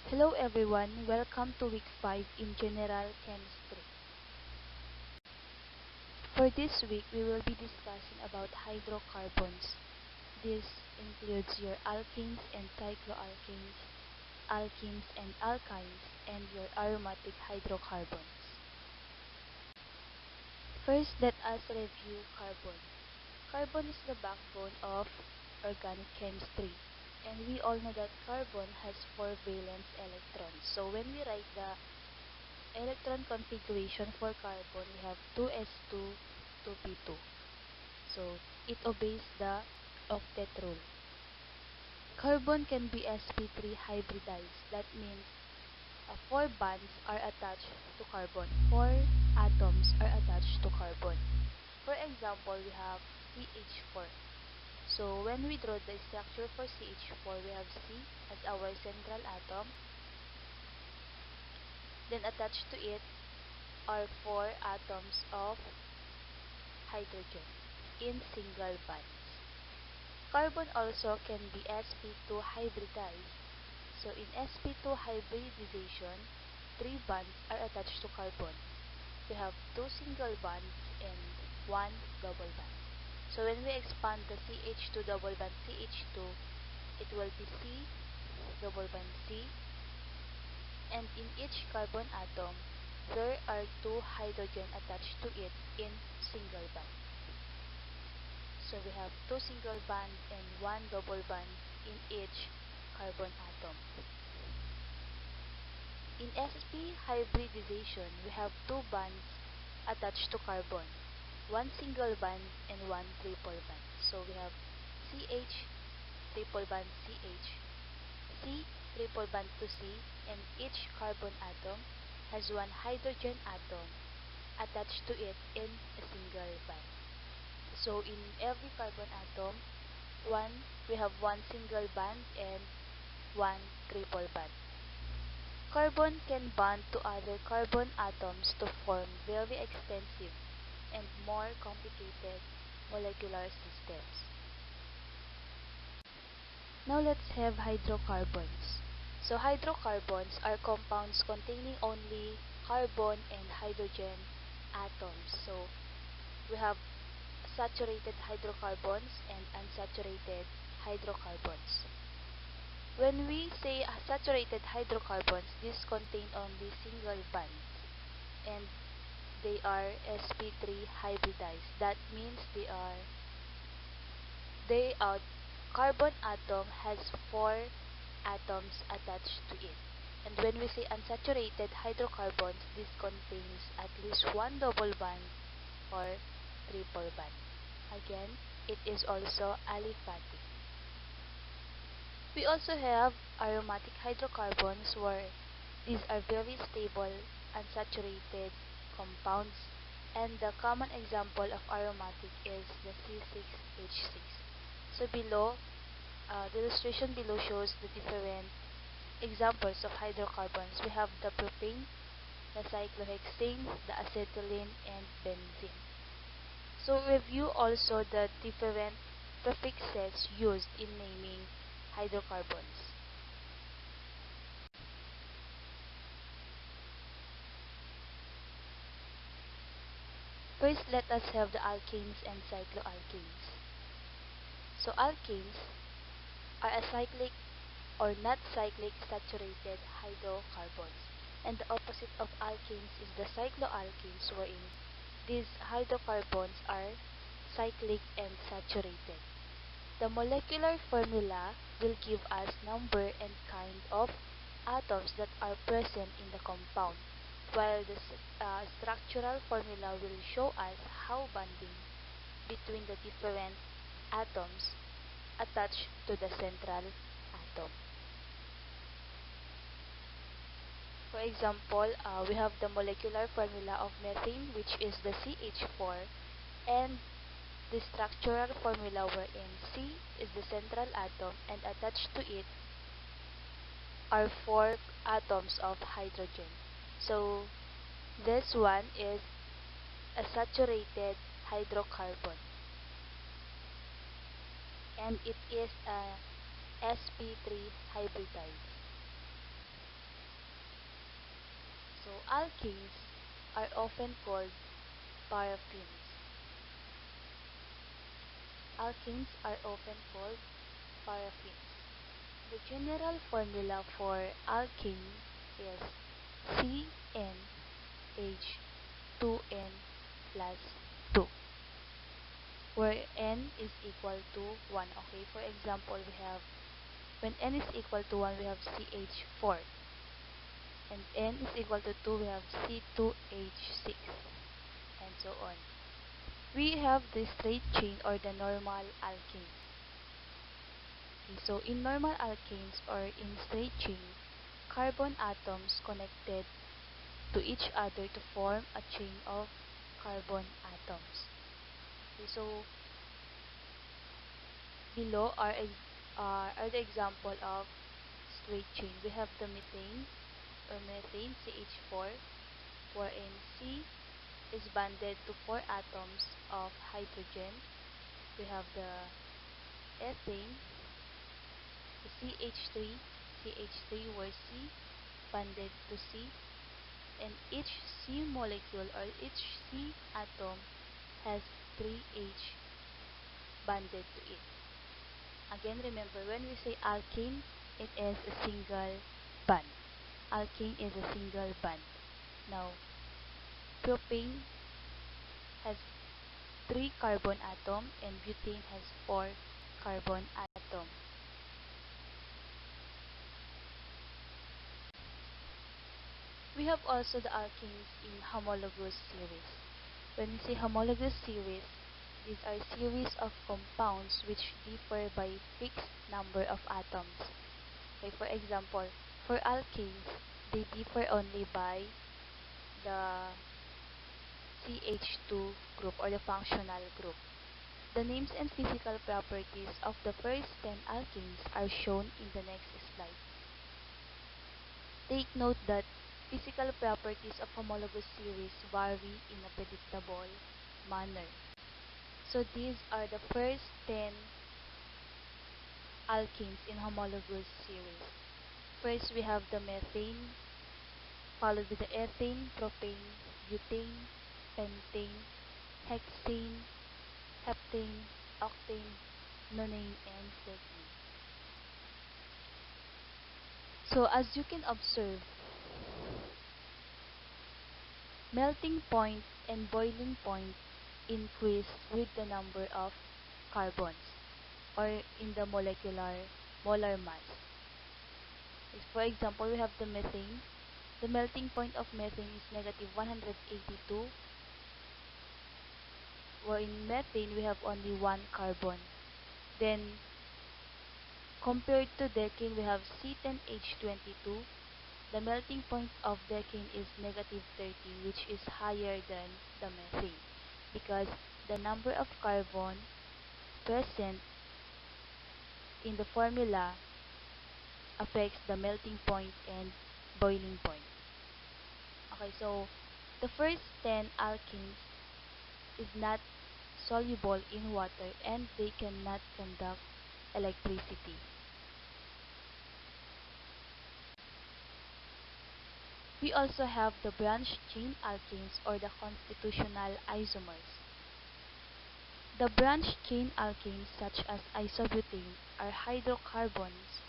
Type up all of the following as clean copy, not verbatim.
Hello everyone, welcome to week 5 in General Chemistry. For this week, we will be discussing about hydrocarbons. This includes your alkanes and cycloalkanes, alkenes and alkynes, and your aromatic hydrocarbons. First, let us review carbon. Carbon is the backbone of organic chemistry. And we all know that carbon has 4 valence electrons. So when we write the electron configuration for carbon, we have 2s2, 2p2. So it obeys the octet rule. Carbon can be sp3 hybridized. That means 4 bonds are attached to carbon. 4 atoms are attached to carbon. For example, we have CH4. So when we draw the structure for CH4, we have C as our central atom. Then attached to it are 4 atoms of hydrogen in single bonds. Carbon also can be sp2 hybridized. So in sp2 hybridization, 3 bonds are attached to carbon. We have 2 single bonds and 1 double bond. So when we expand the CH2 double bond CH2, it will be C double bond C, and in each carbon atom, there are 2 hydrogen attached to it in single bond. So we have 2 single bonds and 1 double bond in each carbon atom. In sp hybridization, we have 2 bonds attached to carbon, 1 single bond and 1 triple bond. So we have CH triple bond CH, C triple bond to C, and each carbon atom has 1 hydrogen atom attached to it in a single bond. So in every carbon atom, we have 1 single bond and 1 triple bond. Carbon can bond to other carbon atoms to form very extensive and more complicated molecular systems. Now let's have hydrocarbons. So hydrocarbons are compounds containing only carbon and hydrogen atoms. So we have saturated hydrocarbons and unsaturated hydrocarbons. When we say saturated hydrocarbons, these contain only single bonds and they are sp3 hybridized. That means carbon atom has 4 atoms attached to it. And when we say unsaturated hydrocarbons, this contains at least 1 double bond or triple bond. Again, it is also aliphatic. We also have aromatic hydrocarbons where these are very stable unsaturated compounds, and the common example of aromatic is the C6H6. So below, the illustration below shows the different examples of hydrocarbons. We have the propane, the cyclohexane, the acetylene, and benzene. So review also the different prefixes used in naming hydrocarbons. First, let us have the alkanes and cycloalkanes. So alkanes are acyclic or not cyclic saturated hydrocarbons, and the opposite of alkanes is the cycloalkanes, wherein these hydrocarbons are cyclic and saturated. The molecular formula will give us number and kind of atoms that are present in the compound, while the structural formula will show us how bonding between the different atoms attached to the central atom. For example, we have the molecular formula of methane, which is the CH4, and the structural formula wherein C is the central atom and attached to it are 4 atoms of hydrogen. So this one is a saturated hydrocarbon, and it is a sp3 hybridized. Alkanes are often called paraffins. Alkanes are often called paraffins. The general formula for alkane is CnH2n plus 2, where n is equal to 1. Okay, for example, we have when n is equal to 1, we have CH4, and n is equal to 2, we have C2H6, and so on. We have the straight chain or the normal alkanes. Okay, so in normal alkanes or in straight chain, carbon atoms connected to each other to form a chain of carbon atoms. Okay, so below are the example of straight chain. We have the methane CH4, wherein C is bonded to 4 atoms of hydrogen. We have the ethane, the CH3 where C bonded to C, and each C molecule or each C atom has 3 H bonded to it. Again, remember, when we say alkane, it is a single bond. Alkane is a single bond. Now, propane has 3 carbon atom and butane has 4 carbon atom. We have also the alkanes in homologous series. When we say homologous series, these are series of compounds which differ by fixed number of atoms. Okay, for example, for alkanes, they differ only by the CH2 group or the functional group. The names and physical properties of the first 10 alkanes are shown in the next slide. Take note that physical properties of homologous series vary in a predictable manner. So these are the first 10 alkanes in homologous series. First, we have the methane, followed with the ethane, propane, butane, pentane, hexane, heptane, octane, nonane, and decane. So as you can observe, melting point and boiling point increase with the number of carbons or in the molar mass. For example, we have the methane. The melting point of methane is negative 182, where in methane we have only 1 carbon. Then compared to decane, we have C10H22. The melting point of decane is negative 30, which is higher than the methane because the number of carbon present in the formula affects the melting point and boiling point. Okay, so the first 10 alkanes is not soluble in water and they cannot conduct electricity. We also have the branched chain alkanes or the constitutional isomers. The branched chain alkanes such as isobutane are hydrocarbons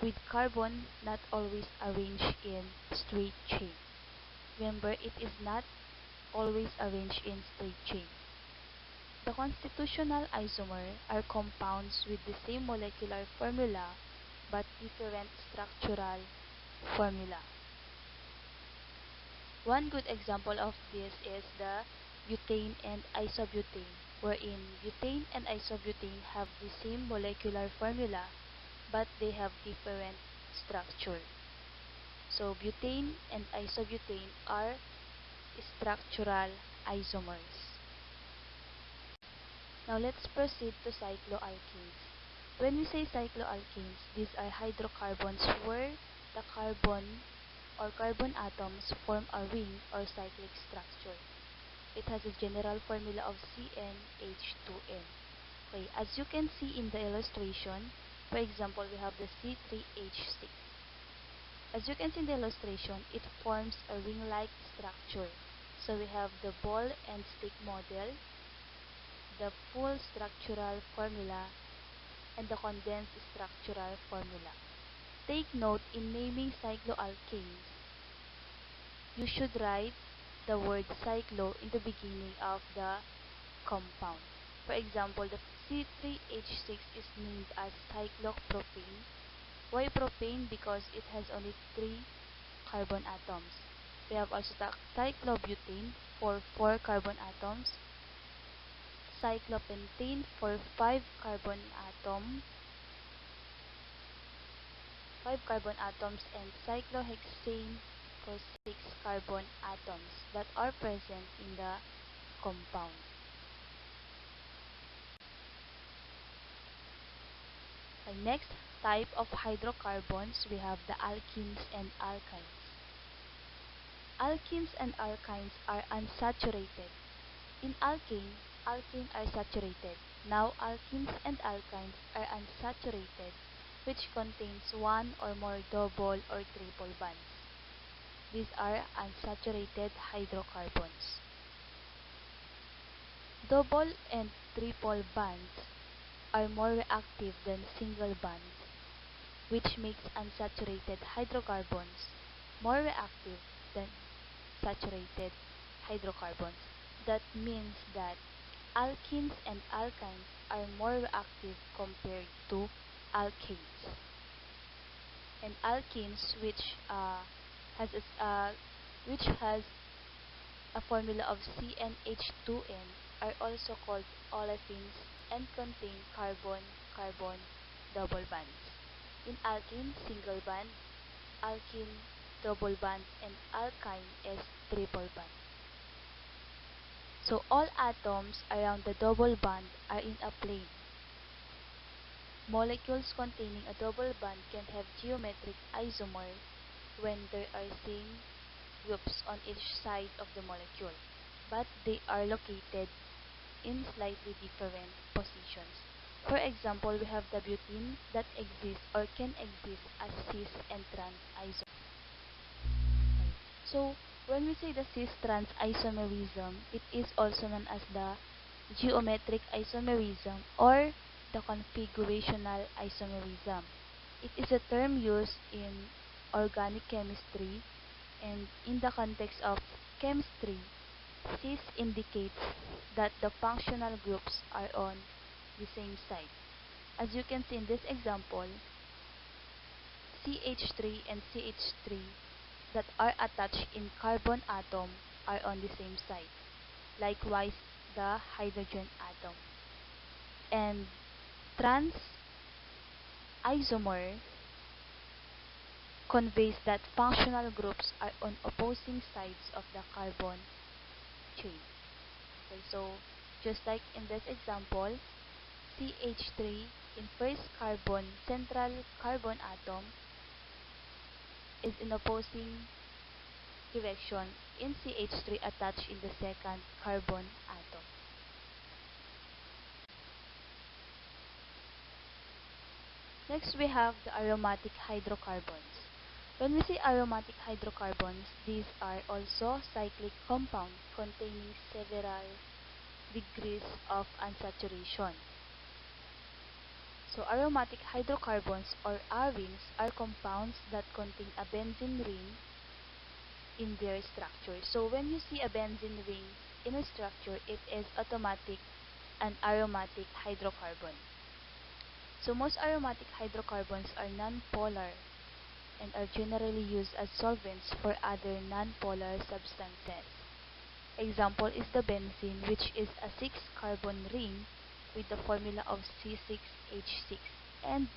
with carbon not always arranged in straight chain. Remember, it is not always arranged in straight chain. The constitutional isomer are compounds with the same molecular formula but different structural formula. One good example of this is the butane and isobutane, wherein butane and isobutane have the same molecular formula but they have different structure. So butane and isobutane are structural isomers. Now let's proceed to cycloalkanes. When we say cycloalkanes, these are hydrocarbons where the carbon or carbon atoms form a ring or cyclic structure. It has a general formula of CnH2n. Okay, as you can see in the illustration, for example, we have the C3H6. As you can see in the illustration, it forms a ring-like structure. So we have the ball and stick model, the full structural formula, and the condensed structural formula. Take note, in naming cycloalkanes, you should write the word cyclo in the beginning of the compound. For example, the C3H6 is named as cyclopropane. Why propane? Because it has only 3 carbon atoms. We have also cyclobutane for 4 carbon atoms, cyclopentane for 5 carbon atoms, and cyclohexane for 6 carbon atoms that are present in the compound. The next type of hydrocarbons, we have the alkenes and alkynes. Alkenes and alkynes are unsaturated. In alkane are saturated. Now alkenes and alkynes are unsaturated, which contains one or more double or triple bonds. These are unsaturated hydrocarbons. Double and triple bonds are more reactive than single bonds, which makes unsaturated hydrocarbons more reactive than saturated hydrocarbons. That means that alkenes and alkynes are more reactive compared to alkanes. And alkenes, which has a formula of CnH2n, are also called olefins and contain carbon-carbon double bonds. In alkene, single bond; alkene, double bond; and alkyne is triple bond. So all atoms around the double bond are in a plane. Molecules containing a double bond can have geometric isomer when there are same groups on each side of the molecule, but they are located in slightly different positions. For example, we have the butene that exists or can exist as cis and trans isomer. So, when we say the cis-trans isomerism, it is also known as the geometric isomerism or the configurational isomerism. It is a term used in organic chemistry, and in the context of chemistry, cis indicates that the functional groups are on the same side. As you can see in this example, CH3 and CH3 that are attached in carbon atom are on the same side. Likewise, the hydrogen atom. And trans isomer conveys that functional groups are on opposing sides of the carbon chain. Okay, so just like in this example, CH3 in first carbon central carbon atom is in opposing direction in CH3 attached in the second carbon atom. Next, we have the aromatic hydrocarbons. When we say aromatic hydrocarbons, these are also cyclic compounds containing several degrees of unsaturation. So aromatic hydrocarbons or arenes are compounds that contain a benzene ring in their structure. So when you see a benzene ring in a structure, it is automatic an aromatic hydrocarbon. So most aromatic hydrocarbons are nonpolar and are generally used as solvents for other nonpolar substances. Example is the benzene, which is a 6-carbon ring with the formula of C6H6, and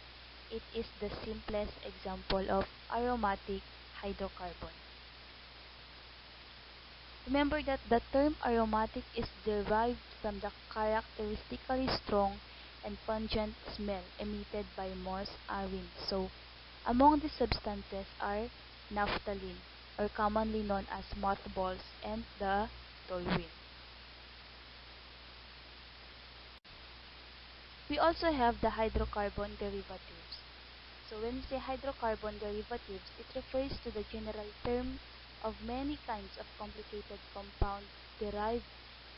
it is the simplest example of aromatic hydrocarbon. Remember that the term aromatic is derived from the characteristically strong and pungent smell emitted by most arenes. So, among these substances are naphthalene, or commonly known as mothballs, and the toluene. We also have the hydrocarbon derivatives. So when we say hydrocarbon derivatives, it refers to the general term of many kinds of complicated compounds derived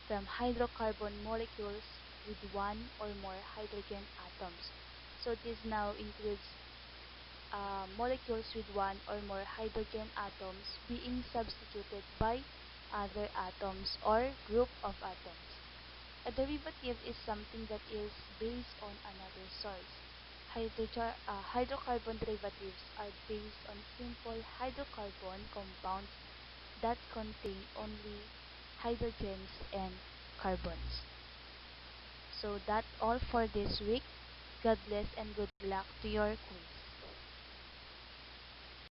from hydrocarbon molecules with one or more hydrogen atoms. So this now includes molecules with one or more hydrogen atoms being substituted by other atoms or group of atoms. A derivative is something that is based on another source. Hydrocarbon derivatives are based on simple hydrocarbon compounds that contain only hydrogens and carbons. So that's all for this week. God bless and good luck to your quiz.